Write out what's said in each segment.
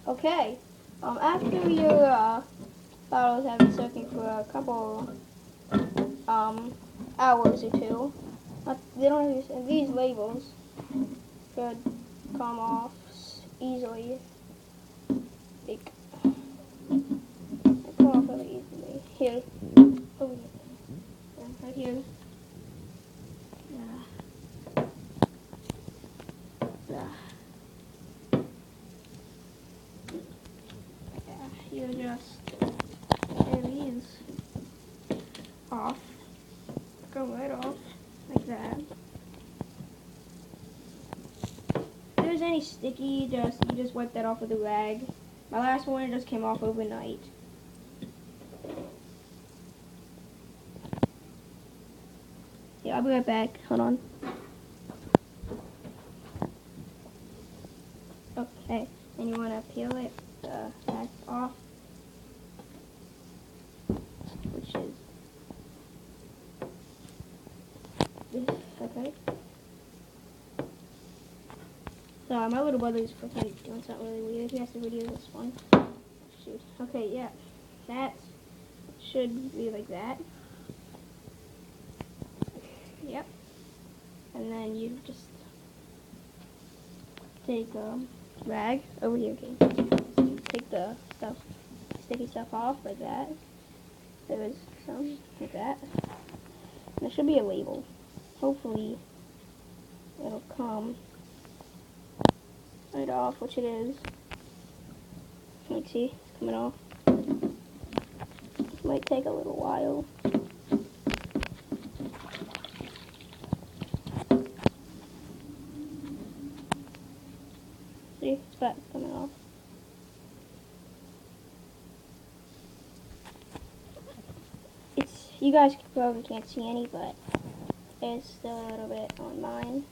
Okay. After your bottles have been soaking for a couple hours or two, they don't have these labels should come off easily. Like, they come off really easily. Here, over here, right here. Yeah. You just tear these off. Go right off like that. If there's any sticky, you just wipe that off with a rag. My last one just came off overnight. Yeah, I'll be right back. Hold on. Okay, and you want to peel it back off, which is this. Okay. So my little brother's freaking doing something really weird. He has to video this one. Shoot. Okay, yeah, that should be like that. Yep. And then you just take a rag over here, okay? Take the sticky stuff off like that. There's some like that. And there should be a label. Hopefully it'll come right off, which it is. Like, see, it's coming off. It might take a little while. See, it's back coming off. You guys probably can't see any, but it's still a little bit on mine.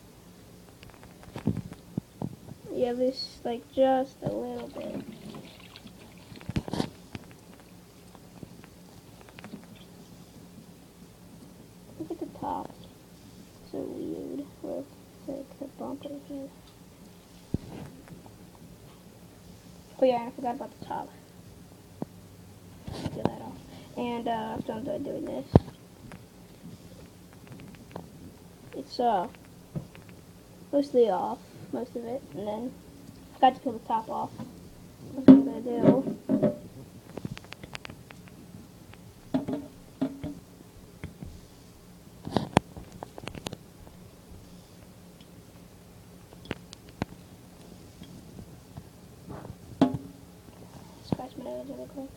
Yeah, this like just a little bit. Look at the top. So weird. With like the bump right here. Oh yeah, I forgot about the top. Get that off. And after I'm done doing this, it's mostly off, most of it, and then I forgot to peel the top off. What I'm gonna do. Scratch my nose really quick.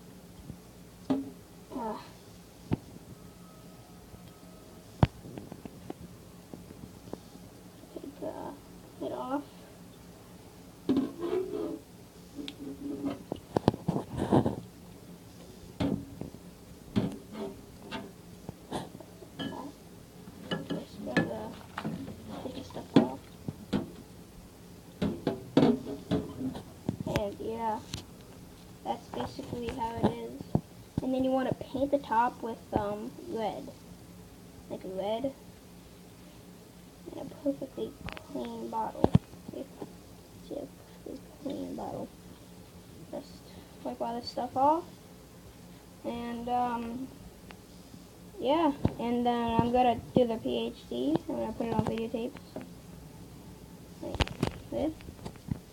Take it off. Just grab the sticky stuff off. And yeah, that's basically how it is. And then you want to paint the top with red. Like red. And a perfectly clean bottle. See a perfectly clean bottle. Just wipe all this stuff off. And yeah, and then I'm gonna do the PhD. I'm gonna put it on videotapes. Like this.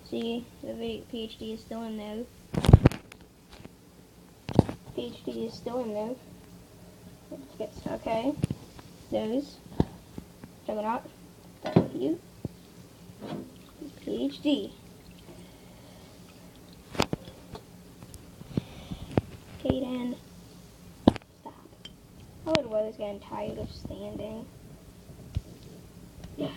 See, the PhD is still in there. PhD is still in there. Okay. Those. Check it out. Start with you. PhD. Okay, then stop. My little brother's getting tired of standing. Yeah.